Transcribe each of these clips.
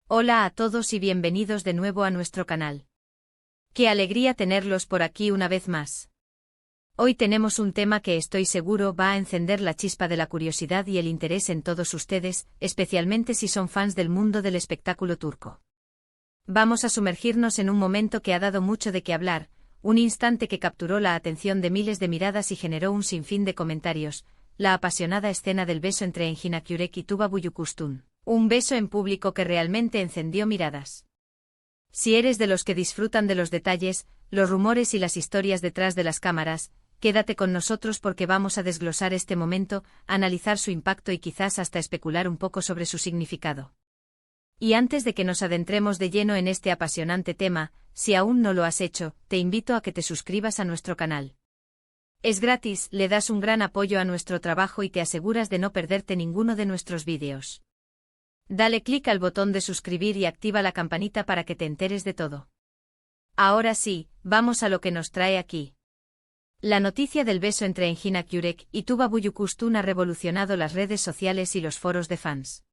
Hola a todos y bienvenidos de nuevo a nuestro canal. Qué alegría tenerlos por aquí una vez más. Hoy tenemos un tema que estoy seguro va a encender la chispa de la curiosidad y el interés en todos ustedes, especialmente si son fans del mundo del espectáculo turco. Vamos a sumergirnos en un momento que ha dado mucho de qué hablar, un instante que capturó la atención de miles de miradas y generó un sinfín de comentarios, la apasionada escena del beso entre Engin Akyurek y Tuba Büyüküstün. Un beso en público que realmente encendió miradas. Si eres de los que disfrutan de los detalles, los rumores y las historias detrás de las cámaras, quédate con nosotros porque vamos a desglosar este momento, analizar su impacto y quizás hasta especular un poco sobre su significado. Y antes de que nos adentremos de lleno en este apasionante tema, si aún no lo has hecho, te invito a que te suscribas a nuestro canal. Es gratis, le das un gran apoyo a nuestro trabajo y te aseguras de no perderte ninguno de nuestros vídeos. Dale clic al botón de suscribir y activa la campanita para que te enteres de todo. Ahora sí, vamos a lo que nos trae aquí. La noticia del beso entre Engin Akyurek y Tuba Büyüküstün ha revolucionado las redes sociales y los foros de fans.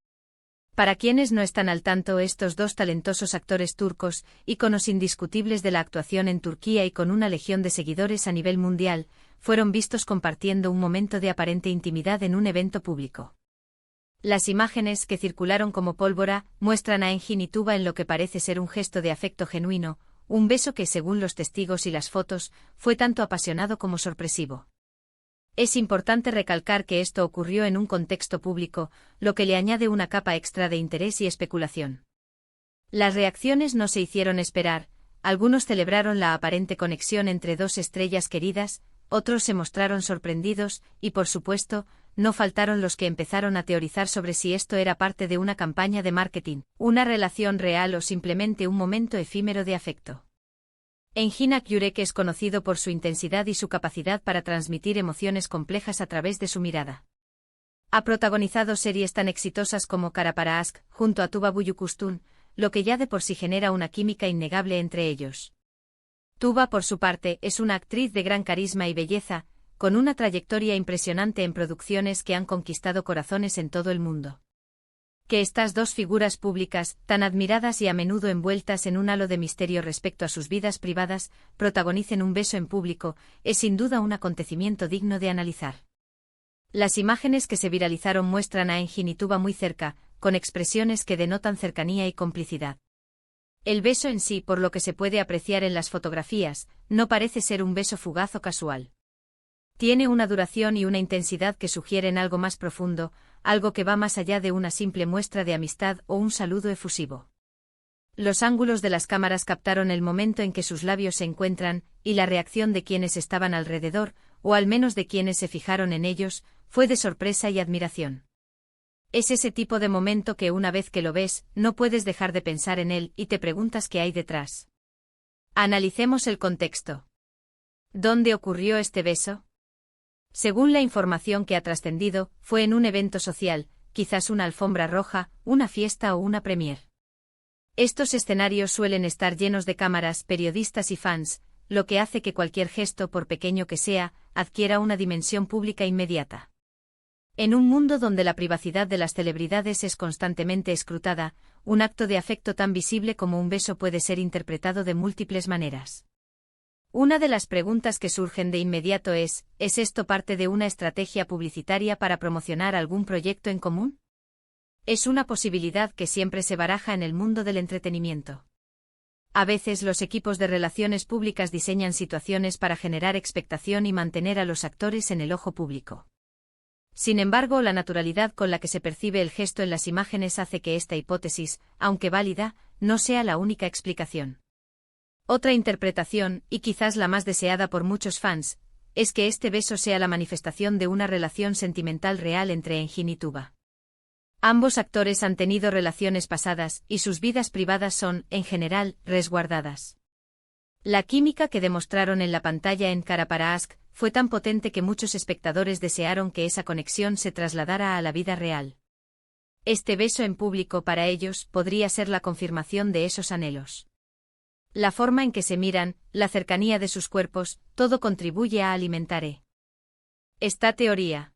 Para quienes no están al tanto, estos dos talentosos actores turcos, íconos indiscutibles de la actuación en Turquía y con una legión de seguidores a nivel mundial, fueron vistos compartiendo un momento de aparente intimidad en un evento público. Las imágenes, que circularon como pólvora, muestran a Engin y Tuba en lo que parece ser un gesto de afecto genuino, un beso que, según los testigos y las fotos, fue tanto apasionado como sorpresivo. Es importante recalcar que esto ocurrió en un contexto público, lo que le añade una capa extra de interés y especulación. Las reacciones no se hicieron esperar, algunos celebraron la aparente conexión entre dos estrellas queridas, otros se mostraron sorprendidos, y por supuesto, no faltaron los que empezaron a teorizar sobre si esto era parte de una campaña de marketing, una relación real o simplemente un momento efímero de afecto. Engin Akyurek es conocido por su intensidad y su capacidad para transmitir emociones complejas a través de su mirada. Ha protagonizado series tan exitosas como Kara para Aşk, junto a Tuba Büyüküstün, lo que ya de por sí genera una química innegable entre ellos. Tuba, por su parte, es una actriz de gran carisma y belleza, con una trayectoria impresionante en producciones que han conquistado corazones en todo el mundo. Que estas dos figuras públicas, tan admiradas y a menudo envueltas en un halo de misterio respecto a sus vidas privadas, protagonicen un beso en público, es sin duda un acontecimiento digno de analizar. Las imágenes que se viralizaron muestran a Engin y Tuba muy cerca, con expresiones que denotan cercanía y complicidad. El beso en sí, por lo que se puede apreciar en las fotografías, no parece ser un beso fugaz o casual. Tiene una duración y una intensidad que sugieren algo más profundo, algo que va más allá de una simple muestra de amistad o un saludo efusivo. Los ángulos de las cámaras captaron el momento en que sus labios se encuentran, y la reacción de quienes estaban alrededor, o al menos de quienes se fijaron en ellos, fue de sorpresa y admiración. Es ese tipo de momento que una vez que lo ves, no puedes dejar de pensar en él y te preguntas qué hay detrás. Analicemos el contexto. ¿Dónde ocurrió este beso? Según la información que ha trascendido, fue en un evento social, quizás una alfombra roja, una fiesta o una premier. Estos escenarios suelen estar llenos de cámaras, periodistas y fans, lo que hace que cualquier gesto, por pequeño que sea, adquiera una dimensión pública inmediata. En un mundo donde la privacidad de las celebridades es constantemente escrutada, un acto de afecto tan visible como un beso puede ser interpretado de múltiples maneras. Una de las preguntas que surgen de inmediato ¿es esto parte de una estrategia publicitaria para promocionar algún proyecto en común? Es una posibilidad que siempre se baraja en el mundo del entretenimiento. A veces los equipos de relaciones públicas diseñan situaciones para generar expectación y mantener a los actores en el ojo público. Sin embargo, la naturalidad con la que se percibe el gesto en las imágenes hace que esta hipótesis, aunque válida, no sea la única explicación. Otra interpretación, y quizás la más deseada por muchos fans, es que este beso sea la manifestación de una relación sentimental real entre Engin y Tuba. Ambos actores han tenido relaciones pasadas, y sus vidas privadas son, en general, resguardadas. La química que demostraron en la pantalla en Kara para Aşk fue tan potente que muchos espectadores desearon que esa conexión se trasladara a la vida real. Este beso en público para ellos podría ser la confirmación de esos anhelos. La forma en que se miran, la cercanía de sus cuerpos, todo contribuye a alimentar esta teoría.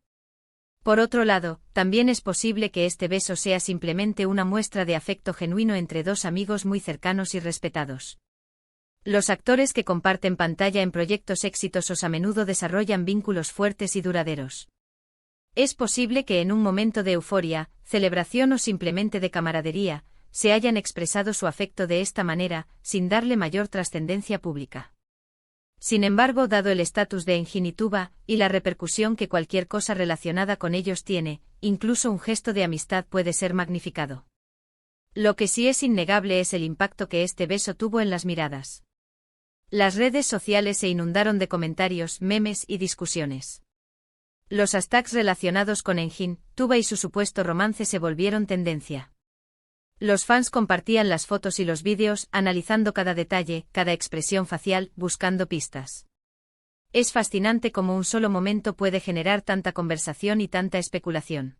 Por otro lado, también es posible que este beso sea simplemente una muestra de afecto genuino entre dos amigos muy cercanos y respetados. Los actores que comparten pantalla en proyectos exitosos a menudo desarrollan vínculos fuertes y duraderos. Es posible que en un momento de euforia, celebración o simplemente de camaradería, se hayan expresado su afecto de esta manera, sin darle mayor trascendencia pública. Sin embargo, dado el estatus de Engin y Tuba, y la repercusión que cualquier cosa relacionada con ellos tiene, incluso un gesto de amistad puede ser magnificado. Lo que sí es innegable es el impacto que este beso tuvo en las miradas. Las redes sociales se inundaron de comentarios, memes y discusiones. Los hashtags relacionados con Engin, Tuba y su supuesto romance se volvieron tendencia. Los fans compartían las fotos y los vídeos, analizando cada detalle, cada expresión facial, buscando pistas. Es fascinante cómo un solo momento puede generar tanta conversación y tanta especulación.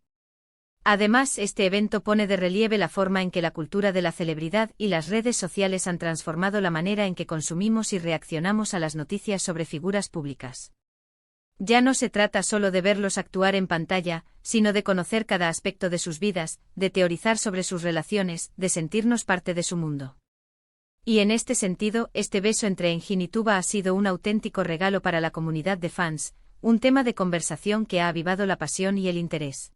Además, este evento pone de relieve la forma en que la cultura de la celebridad y las redes sociales han transformado la manera en que consumimos y reaccionamos a las noticias sobre figuras públicas. Ya no se trata solo de verlos actuar en pantalla, sino de conocer cada aspecto de sus vidas, de teorizar sobre sus relaciones, de sentirnos parte de su mundo. Y en este sentido, este beso entre Engin y Tuba ha sido un auténtico regalo para la comunidad de fans, un tema de conversación que ha avivado la pasión y el interés.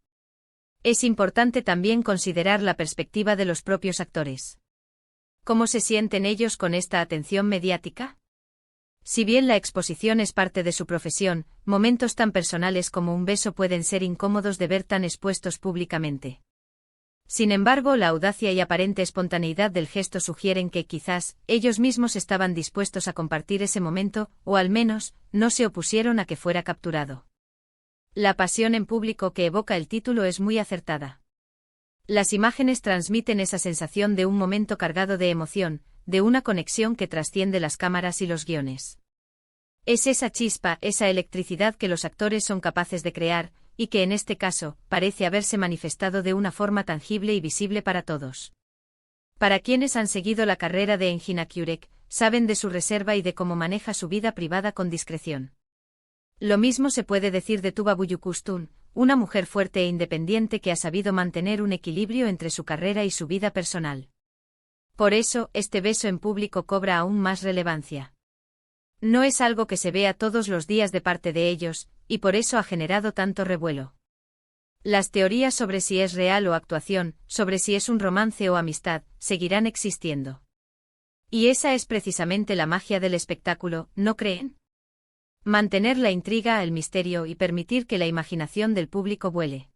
Es importante también considerar la perspectiva de los propios actores. ¿Cómo se sienten ellos con esta atención mediática? Si bien la exposición es parte de su profesión, momentos tan personales como un beso pueden ser incómodos de ver tan expuestos públicamente. Sin embargo, la audacia y aparente espontaneidad del gesto sugieren que quizás ellos mismos estaban dispuestos a compartir ese momento, o al menos, no se opusieron a que fuera capturado. La pasión en público que evoca el título es muy acertada. Las imágenes transmiten esa sensación de un momento cargado de emoción, de una conexión que trasciende las cámaras y los guiones. Es esa chispa, esa electricidad que los actores son capaces de crear, y que en este caso, parece haberse manifestado de una forma tangible y visible para todos. Para quienes han seguido la carrera de Engin Akyurek, saben de su reserva y de cómo maneja su vida privada con discreción. Lo mismo se puede decir de Tuba Büyüküstün, una mujer fuerte e independiente que ha sabido mantener un equilibrio entre su carrera y su vida personal. Por eso, este beso en público cobra aún más relevancia. No es algo que se vea todos los días de parte de ellos, y por eso ha generado tanto revuelo. Las teorías sobre si es real o actuación, sobre si es un romance o amistad, seguirán existiendo. Y esa es precisamente la magia del espectáculo, ¿no creen? Mantener la intriga, el misterio y permitir que la imaginación del público vuele.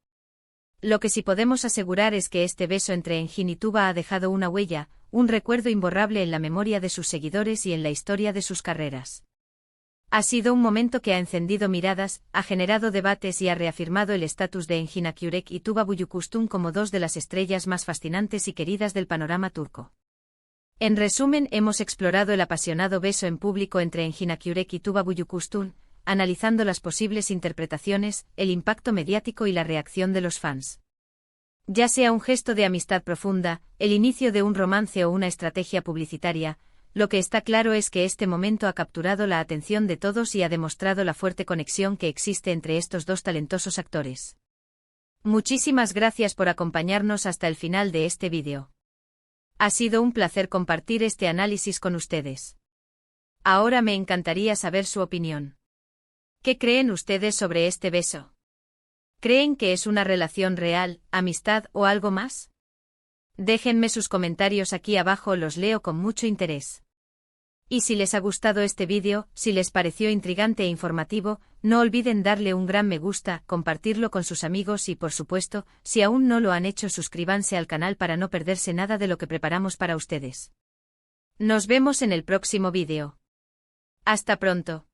Lo que sí podemos asegurar es que este beso entre Engin y Tuba ha dejado una huella, un recuerdo imborrable en la memoria de sus seguidores y en la historia de sus carreras. Ha sido un momento que ha encendido miradas, ha generado debates y ha reafirmado el estatus de Engin Akyurek y Tuba Büyüküstün como dos de las estrellas más fascinantes y queridas del panorama turco. En resumen, hemos explorado el apasionado beso en público entre Engin Akyurek y Tuba Büyüküstün, analizando las posibles interpretaciones, el impacto mediático y la reacción de los fans. Ya sea un gesto de amistad profunda, el inicio de un romance o una estrategia publicitaria, lo que está claro es que este momento ha capturado la atención de todos y ha demostrado la fuerte conexión que existe entre estos dos talentosos actores. Muchísimas gracias por acompañarnos hasta el final de este vídeo. Ha sido un placer compartir este análisis con ustedes. Ahora me encantaría saber su opinión. ¿Qué creen ustedes sobre este beso? ¿Creen que es una relación real, amistad o algo más? Déjenme sus comentarios aquí abajo, los leo con mucho interés. Y si les ha gustado este vídeo, si les pareció intrigante e informativo, no olviden darle un gran me gusta, compartirlo con sus amigos y por supuesto, si aún no lo han hecho, suscríbanse al canal para no perderse nada de lo que preparamos para ustedes. Nos vemos en el próximo vídeo. Hasta pronto.